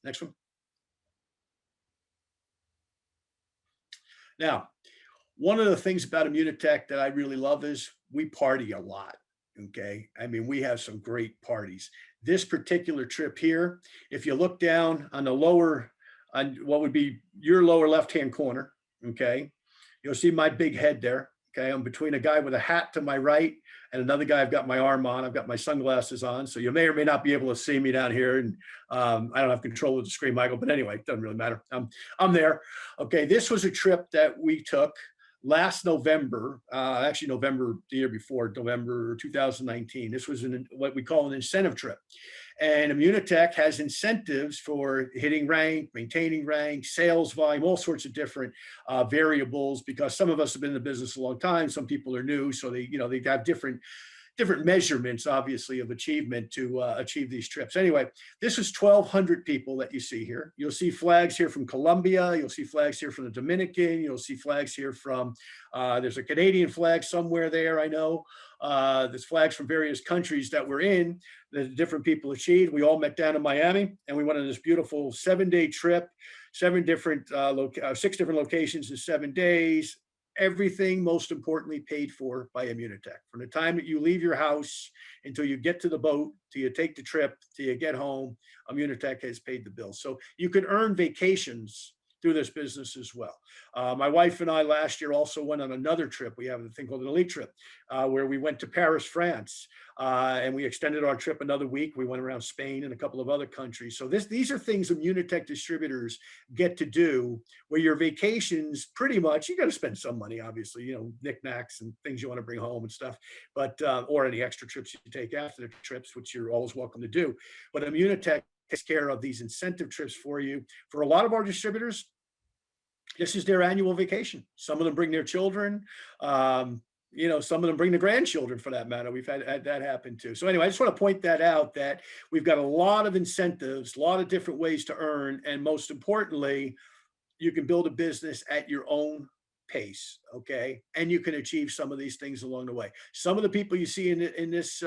next one. Now, one of the things about Immunotech that I really love is we party a lot. Okay. I mean, we have some great parties. This particular trip here, if you look down on the lower, on what would be your lower left-hand corner, okay, you'll see my big head there. Okay. I'm between a guy with a hat to my right and another guy. I've got my arm on. I've got my sunglasses on. So you may or may not be able to see me down here. And I don't have control of the screen, Michael, but anyway, it doesn't really matter. I'm there. Okay. This was a trip that we took last November, actually November the year before, November 2019. This was what we call an incentive trip. And Immunotech has incentives for hitting rank, maintaining rank, sales volume, all sorts of different variables, because some of us have been in the business a long time. Some people are new. So they have different measurements, obviously, of achievement to achieve these trips. Anyway, this is 1,200 people that you see here. You'll see flags here from Colombia. You'll see flags here from the Dominican. You'll see flags here from, there's a Canadian flag somewhere there, I know. There's flags from various countries that we're in, the different people achieved. We all met down in Miami, and we went on this beautiful 7-day trip, 6 different locations in 7 days. Everything, most importantly, paid for by Immunotech. From the time that you leave your house until you get to the boat, till you take the trip, till you get home, Immunotech has paid the bill. So you can earn vacations through this business as well. My wife and I last year also went on another trip. We have a thing called an elite trip, where we went to Paris, France, and we extended our trip another week. We went around Spain and a couple of other countries. So these are things Immunotech distributors get to do, where your vacations, pretty much, you got to spend some money, obviously, knickknacks and things you want to bring home and stuff, but or any extra trips you take after the trips, which you're always welcome to do. But Immunotech takes care of these incentive trips for you. For a lot of our distributors, this is their annual vacation. Some of them bring their children. Some of them bring the grandchildren, for that matter. We've had that happen too. So anyway, I just want to point that out, that we've got a lot of incentives, a lot of different ways to earn. And most importantly, you can build a business at your own pace. Okay. And you can achieve some of these things along the way. Some of the people you see in this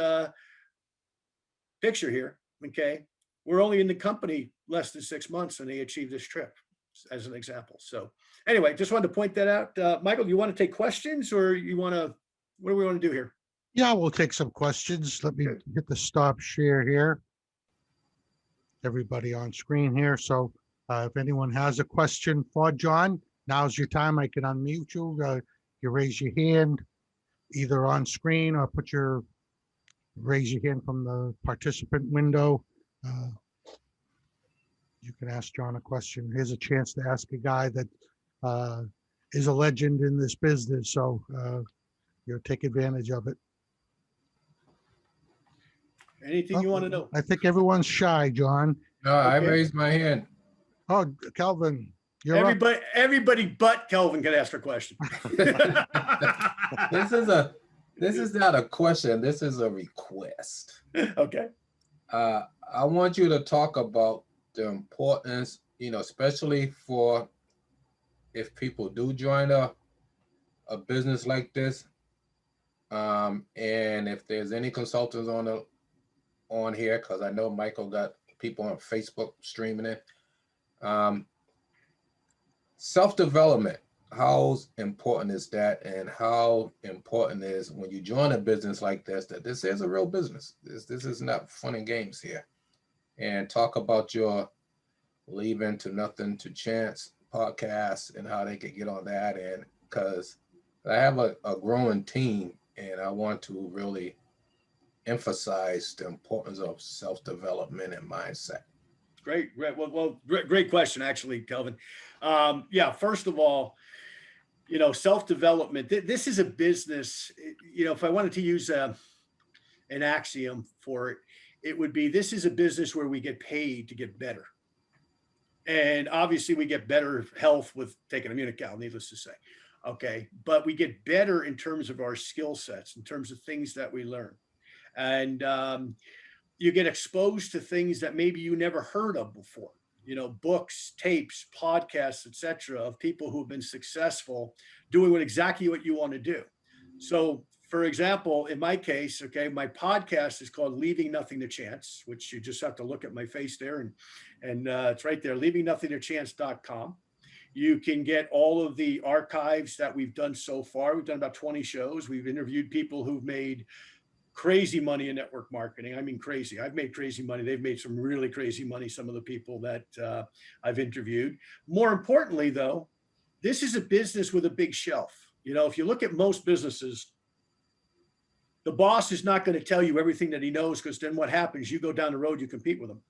picture here, okay, we're only in the company less than 6 months and they achieved this trip, as an example. So anyway, just wanted to point that out. Michael, do you want to take questions, or what do we want to do here? Yeah, we'll take some questions. Let me hit the stop share here. Everybody on screen here. So if anyone has a question for John, now's your time. I can unmute you. You raise your hand either on screen or raise your hand from the participant window. You can ask John a question. Here's a chance to ask a guy that is a legend in this business. So take advantage of it. Anything you want to know? I think everyone's shy, Johon. No, I raised my hand. Oh, Kelvin, you're everybody but Kelvin can ask a question. This is not a question. This is a request. Okay. I want you to talk about the importance, especially for if people do join a business like this, And if there's any consultants on here, because I know Michael got people on Facebook streaming it. Self-development. How important is that, and how important is when you join a business like this that this is a real business? This is not fun and games here. And talk about your Leaving to Nothing to Chance podcast and how they could get on that. And because I have a growing team, and I want to really emphasize the importance of self-development and mindset. Great, great. Well, great question, actually, Kelvin. Yeah, first of all, self-development. This is a business. If I wanted to use an axiom for it, it would be this is a business where we get paid to get better. And obviously, we get better health with taking Immunical, needless to say. Okay, but we get better in terms of our skill sets, in terms of things that we learn, and you get exposed to things that maybe you never heard of before. Books, tapes, podcasts, etc., of people who have been successful doing exactly what you want to do. So, for example, in my case, okay, my podcast is called Leaving Nothing to Chance, which you just have to look at my face there, and it's right there, leavingnothingtochance.com. You can get all of the archives that we've done so far. We've done about 20 shows. We've interviewed people who've made crazy money in network marketing. I mean, crazy. I've made crazy money. They've made some really crazy money, some of the people that I've interviewed. More importantly, though, this is a business with a big shelf. If you look at most businesses, the boss is not going to tell you everything that he knows, because then what happens? You go down the road, you compete with them.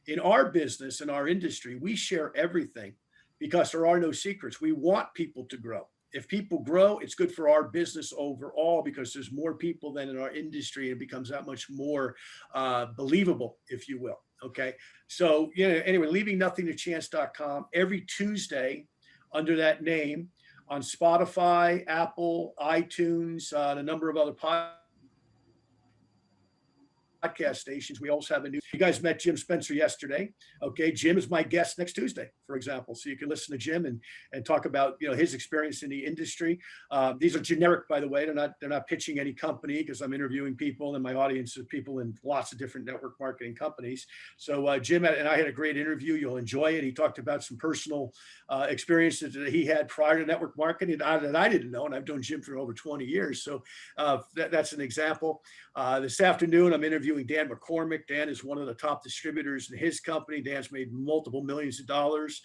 In our business, in our industry, we share everything because there are no secrets. We want people to grow. If people grow, it's good for our business overall because there's more people than in our industry. It becomes that much more believable, if you will. Okay. So, anyway, leavingnothingtochance.com every Tuesday under that name on Spotify, Apple, iTunes, and a number of other podcast stations. We also have a new, you guys met Jim Spencer yesterday. Okay. Jim is my guest next Tuesday, for example. So you can listen to Jim and talk about, his experience in the industry. These are generic, by the way. They're not pitching any company because I'm interviewing people, and my audience is people in lots of different network marketing companies. So Jim and I had a great interview. You'll enjoy it. He talked about some personal experiences that he had prior to network marketing that I didn't know. And I've known Jim for over 20 years. So that's an example. This afternoon, I'm interviewing Dan McCormick. Dan is one of the top distributors in his company. Dan's made multiple millions of dollars.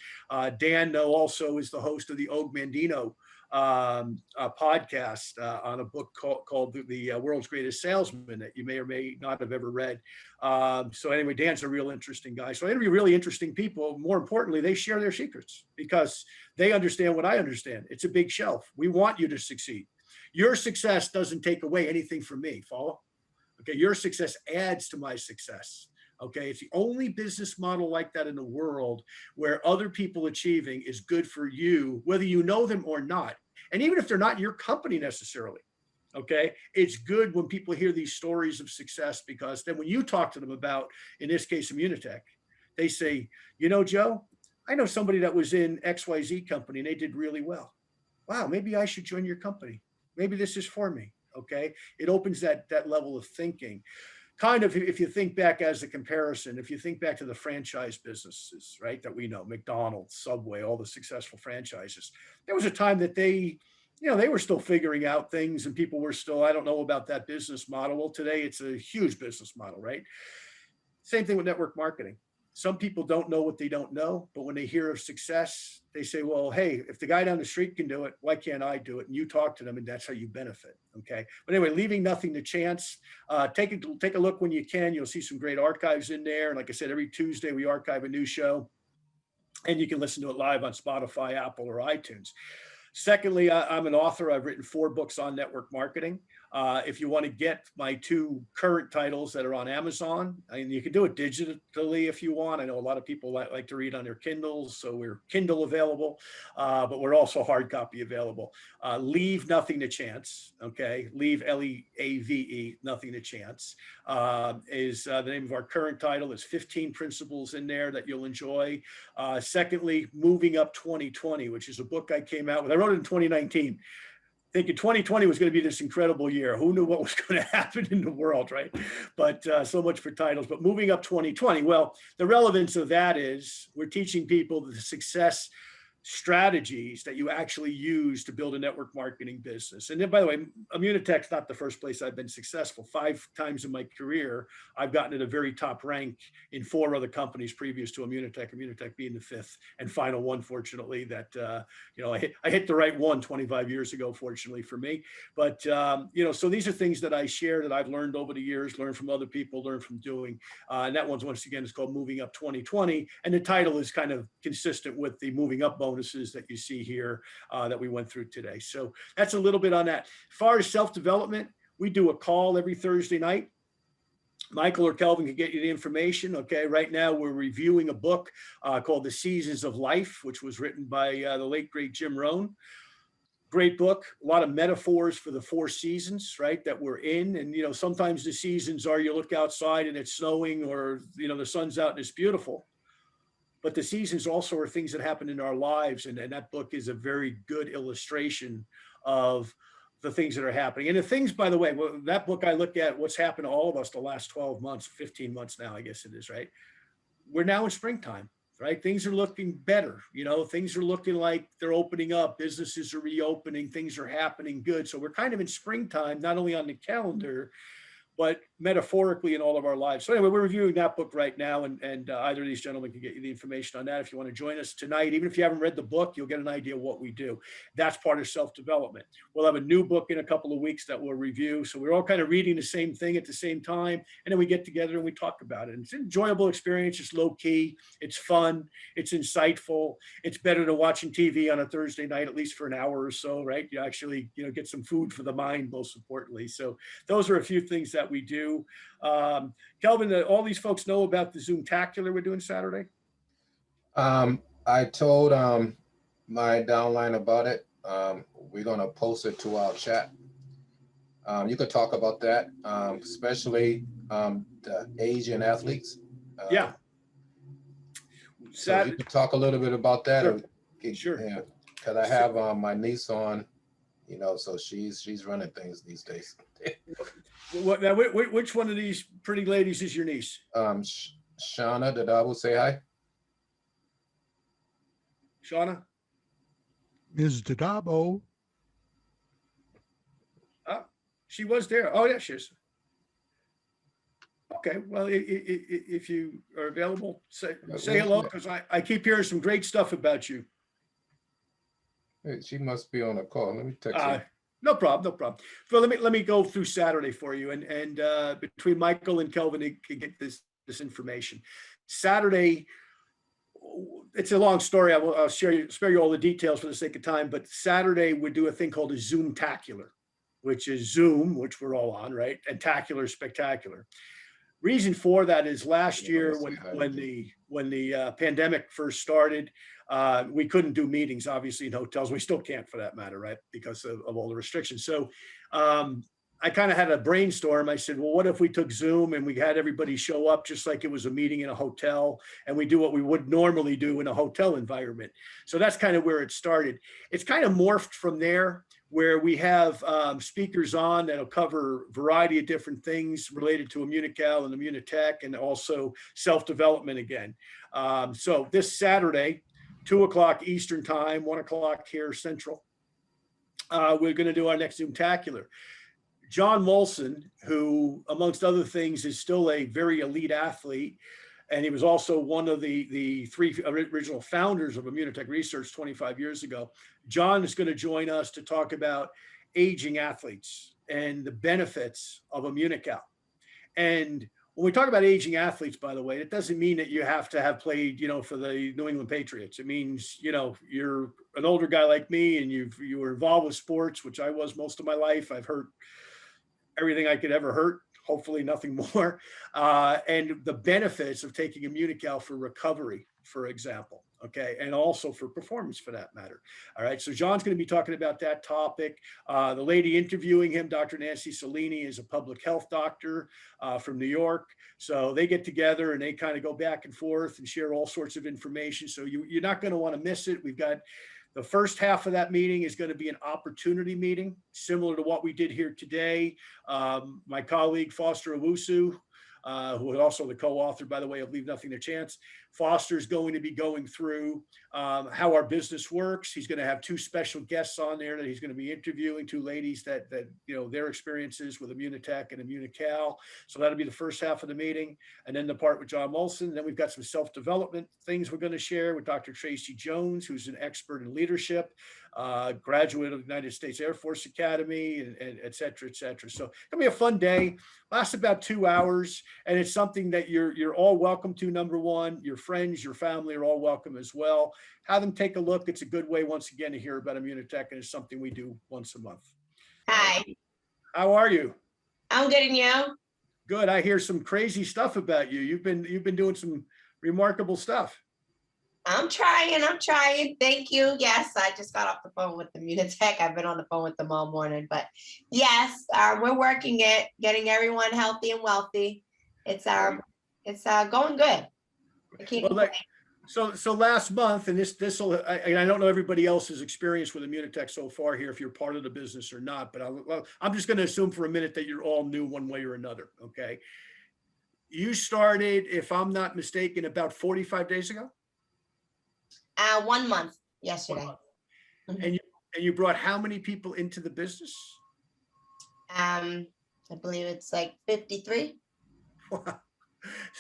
Dan also is the host of the Og Mandino podcast on a book called The World's Greatest Salesman that you may or may not have ever read. So anyway, Dan's a real interesting guy. So I interview really interesting people. More importantly, they share their secrets because they understand what I understand. It's a big shelf. We want you to succeed. Your success doesn't take away anything from me. Follow? Okay, your success adds to my success. Okay, it's the only business model like that in the world where other people achieving is good for you, whether you know them or not. And even if they're not your company necessarily, okay, it's good when people hear these stories of success, because then when you talk to them about, in this case, Immunitech, they say, Joe, I know somebody that was in XYZ company and they did really well. Wow, maybe I should join your company. Maybe this is for me. Okay, it opens that level of thinking. Kind of, if you think back as a comparison, if you think back to the franchise businesses, right, that we know, McDonald's, Subway, all the successful franchises, there was a time that they were still figuring out things and people were still, I don't know about that business model. Well, today it's a huge business model, right? Same thing with network marketing. Some people don't know what they don't know, but when they hear of success, they say, well, hey, if the guy down the street can do it, why can't I do it? And you talk to them, and that's how you benefit. Okay. But anyway, Leaving Nothing to Chance. Take a look when you can. You'll see some great archives in there. And like I said, every Tuesday we archive a new show, and you can listen to it live on Spotify, Apple, or iTunes. Secondly, I'm an author. I've written 4 books on network marketing. If you want to get my 2 current titles that are on Amazon, and you can do it digitally if you want. I know a lot of people like to read on their Kindles, so we're Kindle available, but we're also hard copy available. Leave Nothing to Chance, okay? Leave, Leave, Nothing to Chance is the name of our current title. There's 15 principles in there that you'll enjoy. Secondly, Moving Up 2020, which is a book I came out with. I wrote it in 2019. thinking 2020 was going to be this incredible year. Who knew what was going to happen in the world, right? But so much for titles. But moving up 2020, well, the relevance of that is we're teaching people the success strategies that you actually use to build a network marketing business. And then, by the way, Immunotech's not the first place I've been successful. 5 times in my career, I've gotten to the very top rank in 4 other companies previous to Immunotech being the 5th and final one, fortunately, that, I hit the right one 25 years ago, fortunately for me. But, so these are things that I share that I've learned over the years, learned from other people, learned from doing. And that one's, once again, is called Moving Up 2020. And the title is kind of consistent with the Moving Up bonuses that you see here that we went through today. So that's a little bit on that. As far as self-development, we do a call every Thursday night. Michael or Kelvin can get you the information. Okay, right now we're reviewing a book called The Seasons of Life, which was written by the late, great Jim Rohn. Great book, a lot of metaphors for the 4 seasons, right, that we're in. And, sometimes the seasons are you look outside and it's snowing, or, the sun's out and it's beautiful. But the seasons also are things that happen in our lives. And that book is a very good illustration of the things that are happening. And the things, by the way, that book, I look at what's happened to all of us the last 12 months, 15 months now, I guess it is, right? We're now in springtime, right? Things are looking better. Things are looking like they're opening up. Businesses are reopening. Things are happening good. So we're kind of in springtime, not only on the calendar, but metaphorically in all of our lives. So anyway, we're reviewing that book right now, and either of these gentlemen can get you the information on that if you want to join us tonight. Even if you haven't read the book, you'll get an idea of what we do. That's part of self-development. We'll have a new book in a couple of weeks that we'll review. So we're all kind of reading the same thing at the same time, and then we get together and we talk about it. And it's an enjoyable experience. It's low key. It's fun. It's insightful. It's better than watching TV on a Thursday night, at least for an hour or so, right? You actually, get some food for the mind, most importantly. So those are a few things that we do. Kelvin, all these folks know about the Zoom-tacular we're doing Saturday? I told my downline about it. We're going to post it to our chat. You could talk about that, especially the Asian athletes. Yeah. So you could talk a little bit about that. Sure. Yeah, because I have my niece on, so she's running things these days. Which one of these pretty ladies is your niece? Shauna, did I will say hi? Shauna? Ms. Dadabo. Oh, she was there. Oh, yeah, she is. Okay, well, if you are available, say hello, because I keep hearing some great stuff about you. Hey, she must be on a call. Let me text her. No problem. Well, let me go through Saturday for you, and between Michael and Kelvin, they can get this information. Saturday, it's a long story. I'll spare you all the details for the sake of time. But Saturday, we do a thing called a Zoom-tacular, which is Zoom, which we're all on, right? And tacular, spectacular. Reason for that is last year when the pandemic first started, we couldn't do meetings, obviously, in hotels. We still can't, for that matter, right? Because of all the restrictions. So I kind of had a brainstorm. I said, well, what if we took Zoom and we had everybody show up just like it was a meeting in a hotel, and we do what we would normally do in a hotel environment? So that's kind of where it started. It's kind of morphed from there, where we have speakers on that'll cover a variety of different things related to Immunical and Immunotech, and also self-development again. So this Saturday, 2:00 Eastern time, 1:00 here Central, we're going to do our next Zoom-tacular. John Molson, who, amongst other things, is still a very elite athlete, and he was also one of the 3 original founders of Immunotech Research 25 years ago. John is going to join us to talk about aging athletes and the benefits of Immunical. And when we talk about aging athletes, by the way, it doesn't mean that you have to have played, for the New England Patriots. It means, you're an older guy like me and you were involved with sports, which I was most of my life. I've hurt everything I could ever hurt, hopefully nothing more. And the benefits of taking Immunical for recovery, for example, okay, and also for performance, for that matter. All right, so John's going to be talking about that topic. The lady interviewing him, Dr. Nancy Cellini, is a public health doctor from New York. So they get together and they kind of go back and forth and share all sorts of information. So you're not going to want to miss it. We've got The first half of that meeting is going to be an opportunity meeting, similar to what we did here today. My colleague, Foster Owusu, who is also the co-author, by the way, of Leave Nothing to Chance. Foster's going to be going through how our business works. He's going to have 2 special guests on there that he's going to be interviewing, 2 ladies that you know, their experiences with Immunotech and Immunical. So that'll be the first half of the meeting. And then the part with John Molson. Then we've got some self-development things we're going to share with Dr. Tracy Jones, who's an expert in leadership, graduate of the United States Air Force Academy, and et cetera, et cetera. So it's going to be a fun day. Lasts about 2 hours, and it's something that you're all welcome to. Number one, your friends, your family are all welcome as well. Have them take a look. It's a good way, once again, to hear about Immunotech, and it's something we do once a month. Hi, How are you? I'm good, and you? Good. I hear some crazy stuff about you. You've been doing some remarkable stuff. I'm trying. Thank you. Yes, I just got off the phone with the Immunotech. I've been on the phone with them all morning, but yes, we're working it, getting everyone healthy and wealthy. It's going good. I can't Well, complain. so last month, and this will, and I don't know everybody else's experience with Immunotech so far here, if you're part of the business or not, but I'm just going to assume for a minute that you're all new one way or another. Okay. You started, if I'm not mistaken, about 45 days ago. 1 month yesterday. 1 month. Mhm. And you brought how many people into the business? I believe it's like 53.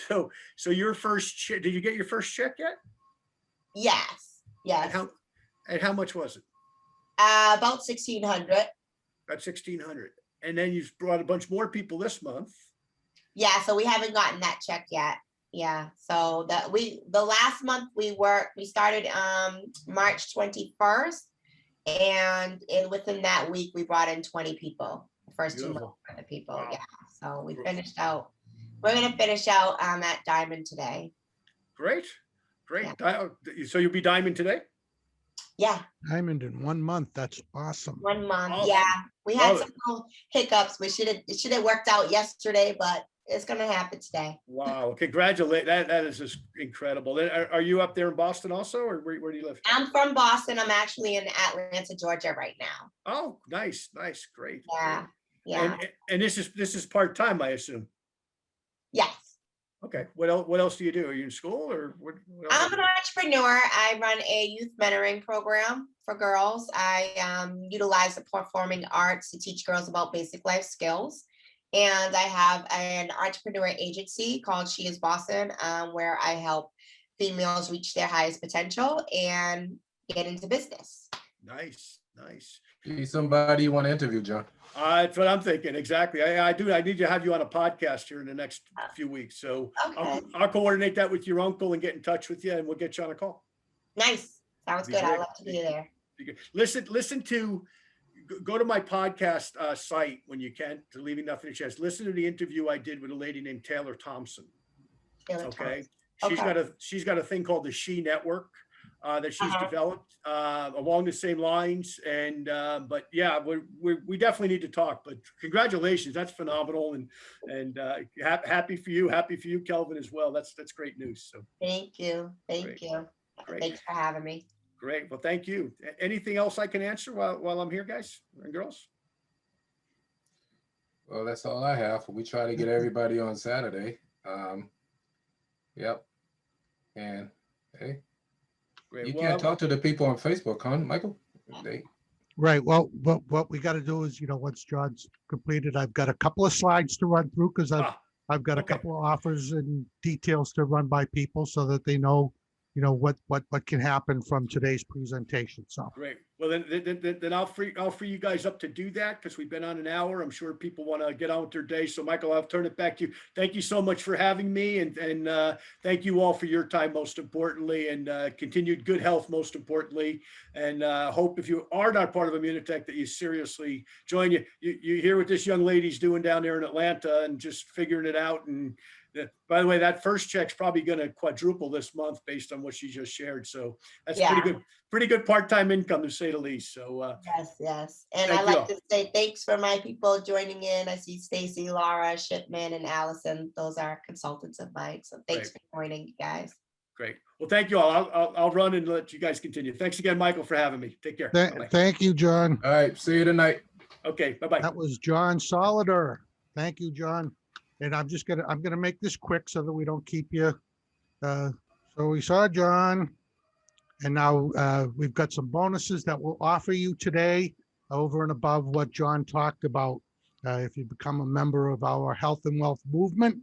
So your first check, did you get your first check yet? Yes. And how much was it? About 1,600. About 1,600. And then you've brought a bunch more people this month. Yeah, so we haven't gotten that check yet. Yeah, so the last month we started March 21st, and within that week we brought in 20 people. The first 2 months for the people. Wow. Yeah, so we finished out. We're gonna finish out at Diamond today. Great. So you'll be Diamond today? Yeah, Diamond in 1 month. That's awesome. 1 month. Awesome. Yeah, we had Love some little hiccups. It should have worked out yesterday, but it's gonna happen today. Wow. Congratulations. That is just incredible. Are you up there in Boston also, or where do you live? I'm from Boston. I'm actually in Atlanta, Georgia right now. Oh, nice. Great. Yeah, yeah. And this is part-time, I assume. Yes. Okay. What else do you do? Are you in school, or what else? I'm an entrepreneur. I run a youth mentoring program for girls. I utilize the performing arts to teach girls about basic life skills. And I have an entrepreneur agency called She Is Boston, where I help females reach their highest potential and get into business. Nice. He's somebody you want to interview, John. That's what I'm thinking. Exactly. I do. I need to have you on a podcast here in the next few weeks. So Okay. I'll coordinate that with your uncle and get in touch with you, and we'll get you on a call. Nice. Sounds Be good. great. I'd love to be there. Listen to, go to my podcast site when you can, to Leaving Nothing to Chance. Listen to the interview I did with a lady named Taylor Thompson. Okay. She's got a thing called the She Network that she's developed along the same lines. And but yeah, we definitely need to talk. But congratulations, that's phenomenal, and happy for you, Kelvin, as well. That's great news. So Thank you. Great. Great. Thanks for having me. Great. Well, thank you. Anything else I can answer while I'm here, guys and girls? Well, that's all I have. We try to get everybody on Saturday. Yep. And hey, Great. you Well, can't talk to the people on Facebook, huh, Michael? Right. Well, what we got to do is, once John's completed, I've got a couple of slides to run through, because I've got a okay. couple of offers and details to run by people so that they know, what can happen from today's presentation. So Great. Well, then I'll free you guys up to do that, because we've been on an hour. I'm sure people want to get on with their day. So Michael, I'll turn it back to you. Thank you so much for having me, and thank you all for your time, most importantly, and continued good health, most importantly. And hope, if you are not part of Immunotech, that you seriously join. You hear what this young lady's doing down there in Atlanta, and just figuring it out. And by the way, that first check's probably going to quadruple this month based on what she just shared. So that's pretty good part-time income, to say the least. So Yes. And I like to say thanks for my people joining in. I see Stacy, Laura, Shipman, and Allison. Those are consultants of mine. So thanks for joining, you guys. Great. Well, thank you all. I'll run and let you guys continue. Thanks again, Michael, for having me. Take care. Bye-bye. Thank you, John. All right, see you tonight. Okay, bye-bye. That was John Solider. Thank you, John. And I'm gonna make this quick so that we don't keep you. So we saw John, and now we've got some bonuses that we'll offer you today over and above what John talked about. If you become a member of our health and wealth movement,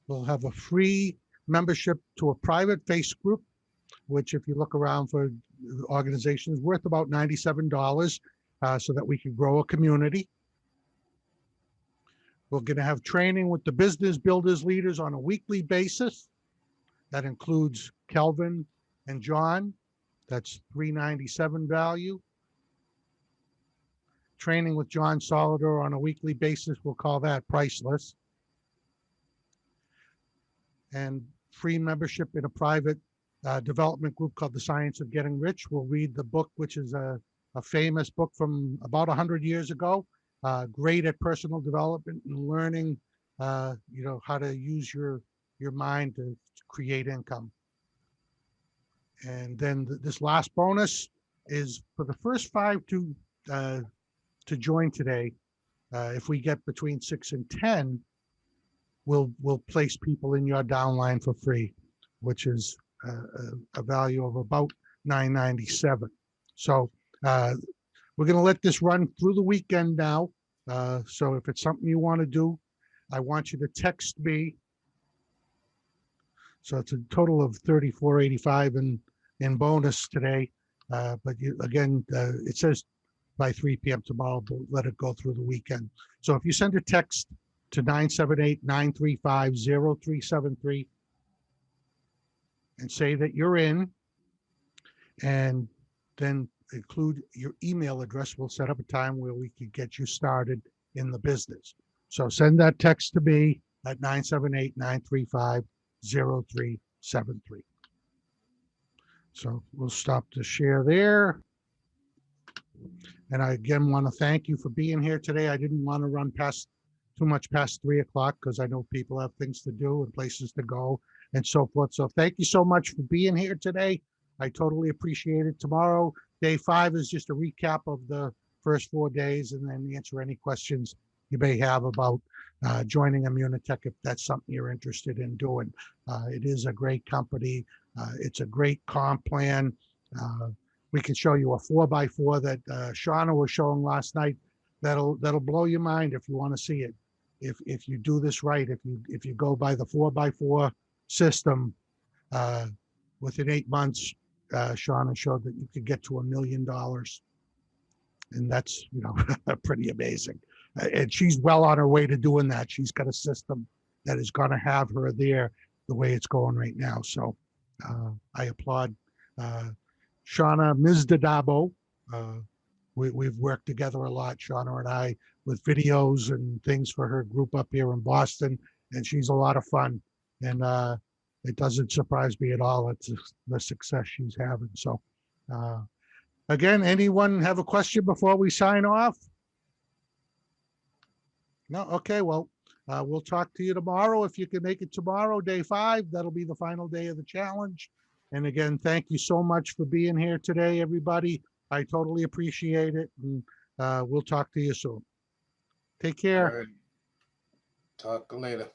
we'll have a free membership to a private face group, which if you look around for organizations worth about $97, so that we can grow a community. We're going to have training with the business builders leaders on a weekly basis. That includes Kelvin and John. That's $397 value. Training with John Solider on a weekly basis, we'll call that priceless. And free membership in a private development group called The Science of Getting Rich. We'll read the book, which is a famous book from about 100 years ago. Great at personal development and learning, how to use your mind to create income. And then this last bonus is for the first 5 to join today. If we get between 6 and 10, we'll place people in your downline for free, which is a value of about $997. So we're going to let this run through the weekend now. So if it's something you want to do, I want you to text me. So it's a total of $34.85 in bonus today. But it says by 3 p.m. tomorrow, but let it go through the weekend. So if you send a text to 978-935-0373 and say that you're in, and then include your email address, we'll set up a time where we can get you started in the business. So send that text to me at 978-935-0373. So we'll stop the share there. And I again want to thank you for being here today. I didn't want to run too much past 3 o'clock because I know people have things to do and places to go and so forth. So thank you so much for being here today. I totally appreciate it. Tomorrow, day 5 is just a recap of the first 4 days, and then answer any questions you may have about joining Immunotech if that's something you're interested in doing. It is a great company. It's a great comp plan. We can show you a 4x4 that Shauna was showing last night. That'll blow your mind if you want to see it. If you do this right, if you go by the 4x4 system, within 8 months, Shauna showed that you could get to $1 million, and that's pretty amazing. And she's well on her way to doing that. She's got a system that is going to have her there the way it's going right now. So I applaud Shauna Mizdadabo. We've worked together a lot, Shauna and I, with videos and things for her group up here in Boston, and she's a lot of fun. And it doesn't surprise me at all. It's the success she's having. So again, anyone have a question before we sign off? No? Okay, well, we'll talk to you tomorrow. If you can make it tomorrow, day 5, that'll be the final day of the challenge. And again, thank you so much for being here today, everybody. I totally appreciate it. And we'll talk to you soon. Take care. All right. Talk later.